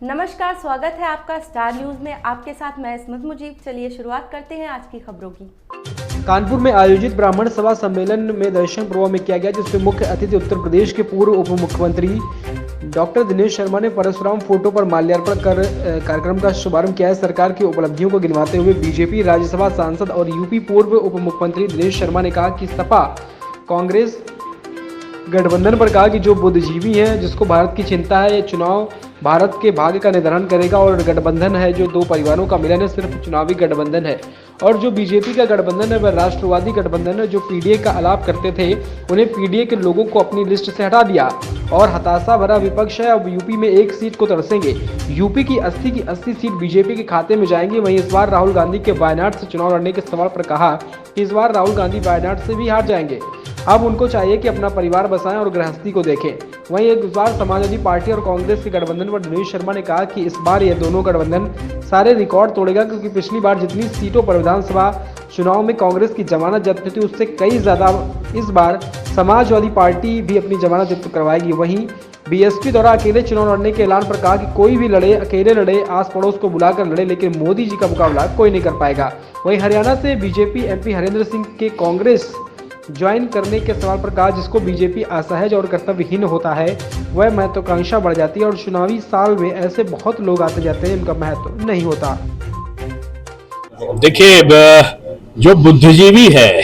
नमस्कार, स्वागत है आपका स्टार न्यूज में। आपके साथ मैं इस्मत मुजीब। चलिए शुरुआत करते हैं आज की खबरों की। कानपुर में आयोजित ब्राह्मण सभा सम्मेलन में दर्शन पर्व में किया गया, जिसमें मुख्य अतिथि उत्तर प्रदेश के पूर्व उप मुख्यमंत्री डॉक्टर दिनेश शर्मा ने परशुराम फोटो पर माल्यार्पण कर कार्यक्रम का शुभारंभ किया है। सरकार की उपलब्धियों को गिनवाते हुए बीजेपी राज्यसभा सांसद और यूपी पूर्व उप मुख्यमंत्री दिनेश शर्मा ने कहा कि सपा कांग्रेस गठबंधन पर कहा कि जो बुद्धिजीवी हैं, जिसको भारत की चिंता है, ये चुनाव भारत के भाग्य का निर्धारण करेगा और गठबंधन है जो दो परिवारों का मिलन है, सिर्फ चुनावी गठबंधन है। और जो बीजेपी का गठबंधन है वह राष्ट्रवादी गठबंधन है। जो पीडीए का आलाप करते थे, उन्हें पीडीए के लोगों को अपनी लिस्ट से हटा दिया और हताशा भरा विपक्ष है। अब यूपी में एक सीट को तरसेंगे। यूपी की 80 की 80 सीट बीजेपी के खाते में जाएंगी। वहीं इस बार राहुल गांधी के वायनाड से चुनाव लड़ने के सवाल पर कहा कि इस बार राहुल गांधी वायनाड से भी हार जाएंगे। अब उनको चाहिए कि अपना परिवार बसाएं और गृहस्थी को देखें। वहीं एक बार समाजवादी पार्टी और कांग्रेस के गठबंधन पर दिनेश शर्मा ने कहा कि इस बार यह दोनों गठबंधन सारे रिकॉर्ड तोड़ेगा, क्योंकि पिछली बार जितनी सीटों पर विधानसभा चुनाव में कांग्रेस की जमानत जब्त थी, उससे कई ज्यादा इस बार समाजवादी पार्टी भी अपनी जमानत जब्त करवाएगी। वहीं बीएसपी द्वारा अकेले चुनाव लड़ने के ऐलान पर कहा कि कोई भी लड़े, अकेले लड़े, आस पड़ोस को बुलाकर लड़े, लेकिन मोदी जी का मुकाबला कोई नहीं कर पाएगा। वहीं हरियाणा से बीजेपी एमपी हरेंद्र सिंह के कांग्रेस ज्वाइन करने के सवाल पर कहा, जिसको बीजेपी असहज और कर्तव्यहीन होता है वह महत्वाकांक्षा बढ़ जाती है और चुनावी साल में ऐसे बहुत लोग आते जाते हैं, इनका महत्व नहीं होता। देखिए, जो बुद्धिजीवी है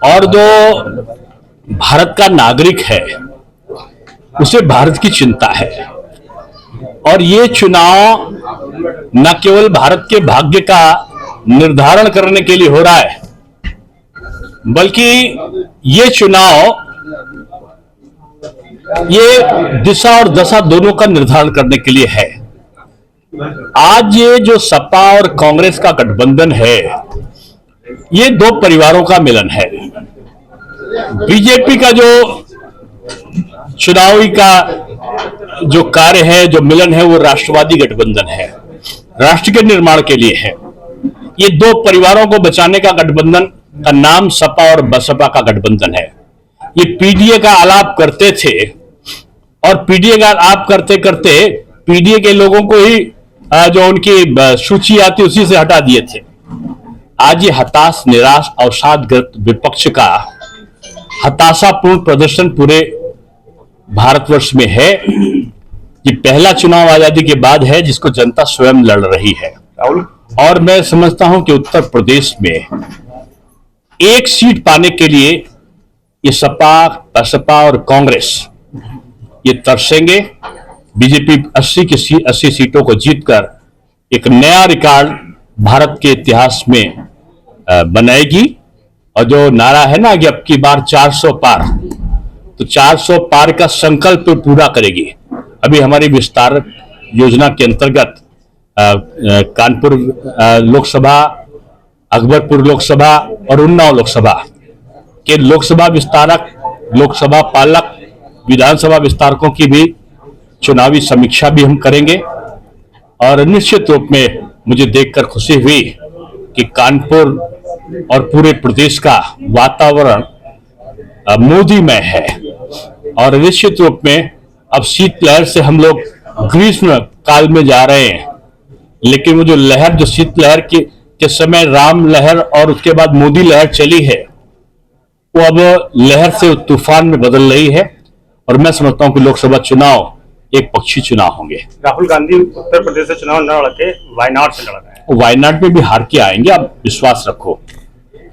और जो भारत का नागरिक है, उसे भारत की चिंता है। और ये चुनाव न केवल भारत के भाग्य का निर्धारण करने के लिए हो रहा है, बल्कि ये चुनाव ये दिशा और दशा दोनों का निर्धारण करने के लिए है। आज ये जो सपा और कांग्रेस का गठबंधन है, ये दो परिवारों का मिलन है। बीजेपी का जो चुनावी का जो कार्य है, जो मिलन है, वो राष्ट्रवादी गठबंधन है, राष्ट्र के निर्माण के लिए है। ये दो परिवारों को बचाने का गठबंधन का नाम सपा और बसपा का गठबंधन है। ये पीडीए का आलाप करते थे और पीडीए का आलाप करते करते पीडीए के लोगों को ही जो उनकी सूची आती उसी से हटा दिए थे। आज ये हताश, निराश, अवसादग्रस्त विपक्ष का हताशापूर्ण प्रदर्शन पूरे भारतवर्ष में है। ये पहला चुनाव आजादी के बाद है जिसको जनता स्वयं लड़ रही है। और मैं समझता हूं कि उत्तर प्रदेश में एक सीट पाने के लिए ये सपा, बसपा और कांग्रेस ये तरसेंगे। बीजेपी 80 सीटों को जीतकर एक नया रिकॉर्ड भारत के इतिहास में बनाएगी। और जो नारा है ना कि अब की बार 400 पार, तो 400 पार का संकल्प पूरा करेगी। अभी हमारी विस्तार योजना के अंतर्गत कानपुर लोकसभा, अकबरपुर लोकसभा और उन्नाव लोकसभा के लोकसभा विस्तारक, लोकसभा पालक, विधानसभा विस्तारकों की भी चुनावी समीक्षा भी हम करेंगे। और निश्चित रूप में मुझे देखकर खुशी हुई कि कानपुर और पूरे प्रदेश का वातावरण मोदीमय है। और निश्चित रूप में अब शीतलहर से हम लोग ग्रीष्म काल में जा रहे हैं, लेकिन वो जो लहर, जो शीतलहर के समय राम लहर और उसके बाद मोदी लहर चली है, वो अब लहर से तूफान में बदल रही है। और मैं समझता हूं कि लोकसभा चुनाव एक पक्षी चुनाव होंगे। राहुल गांधी उत्तर प्रदेश से चुनाव न लड़के वायनाड से लड़ रहे हैं। वायनाड में भी हार के आएंगे, आप विश्वास रखो।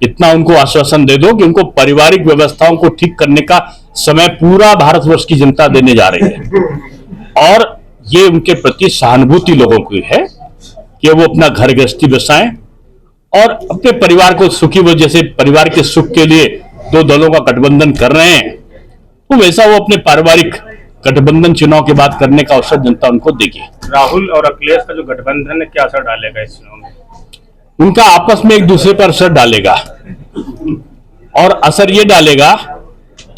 इतना उनको आश्वासन दे दो कि उनको पारिवारिक व्यवस्थाओं को ठीक करने का समय पूरा भारतवर्ष की जनता देने जा रही है। और ये उनके प्रति सहानुभूति लोगों की है कि वो अपना घर गृहस्थी बसाएं और अपने परिवार को सुखी, वो जैसे परिवार के सुख के लिए दो दलों का गठबंधन कर रहे हैं, तो वैसा वो अपने पारिवारिक गठबंधन चुनाव के बाद करने का अवसर जनता उनको देगी। राहुल और अखिलेश का जो गठबंधन है, क्या असर डालेगा इस चुनाव में? उनका आपस में एक दूसरे पर असर डालेगा। और असर ये डालेगा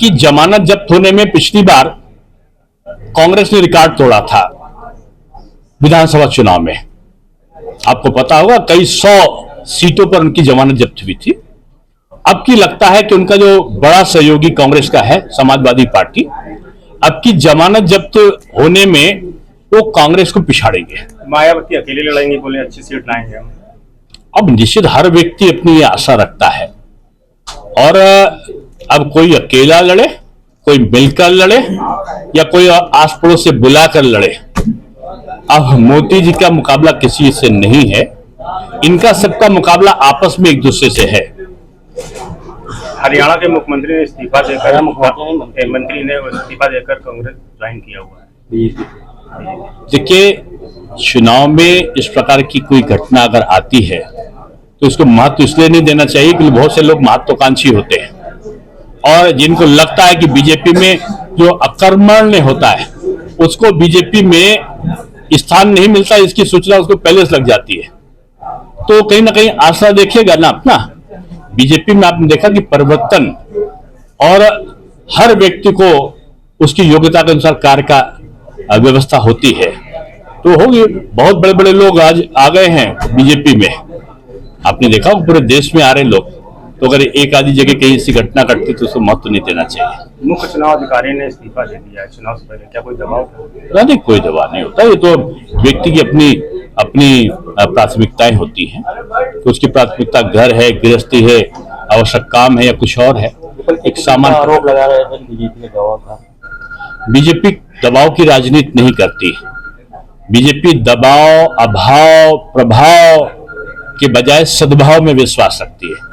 कि जमानत जब्त होने में पिछली बार कांग्रेस ने रिकॉर्ड तोड़ा था विधानसभा चुनाव में। आपको पता होगा कई 100 सीटों पर उनकी जमानत जब्त हुई थी। अब की लगता है कि उनका जो बड़ा सहयोगी कांग्रेस का है, समाजवादी पार्टी, अब की जमानत जब्त होने में वो कांग्रेस को पिछाड़ेंगे। मायावती अकेले लड़ेंगी, बोले अच्छी सीट लाएंगे हम। अब निश्चित हर व्यक्ति अपनी ये आशा रखता है, और अब कोई अकेला लड़े, कोई मिलकर लड़े, या कोई आस पड़ोस से बुलाकर लड़े, अब मोदी जी का मुकाबला किसी से नहीं है। इनका सबका मुकाबला आपस में एक दूसरे से है। हरियाणा के मुख्यमंत्री ने इस्तीफा देकर मंत्री ने इस्तीफा देकर कांग्रेस ज्वाइन किया हुआ है। देखिए, चुनाव में इस प्रकार की कोई घटना अगर आती है तो इसको महत्व इसलिए नहीं देना चाहिए कि बहुत से लोग महत्वाकांक्षी होते हैं, और जिनको लगता है कि बीजेपी में जो अकर्मण्य होता है उसको बीजेपी में स्थान नहीं मिलता, इसकी सूचना उसको पहले से लग जाती है। तो कहीं ना कहीं आशा देखिएगा ना अपना। बीजेपी में आपने देखा कि परिवर्तन और हर व्यक्ति को उसकी योग्यता के अनुसार कार्य का व्यवस्था होती है, तो होगी। बहुत बड़े बड़े लोग आज आ गए हैं बीजेपी में, आपने देखा पूरे देश में आ रहे लोग। तो अगर एक आधी जगह कहीं ऐसी घटना घटती तो उसको महत्व नहीं देना चाहिए। मुख्य चुनाव अधिकारी ने इस्तीफा दे दिया है चुनाव से पहले, क्या कोई दबाव था? नहीं, कोई दबाव नहीं होता। ये तो व्यक्ति की अपनी अपनी प्राथमिकताएं होती हैं। तो उसकी प्राथमिकता घर है, गृहस्थी है, आवश्यक काम है, या कुछ और है। एक सामान्य आरोप लगा रहे थे बीजेपी ने दबाव था। बीजेपी दबाव की राजनीति नहीं करती। बीजेपी दबाव, अभाव, प्रभाव के बजाय सद्भाव में विश्वास रखती है।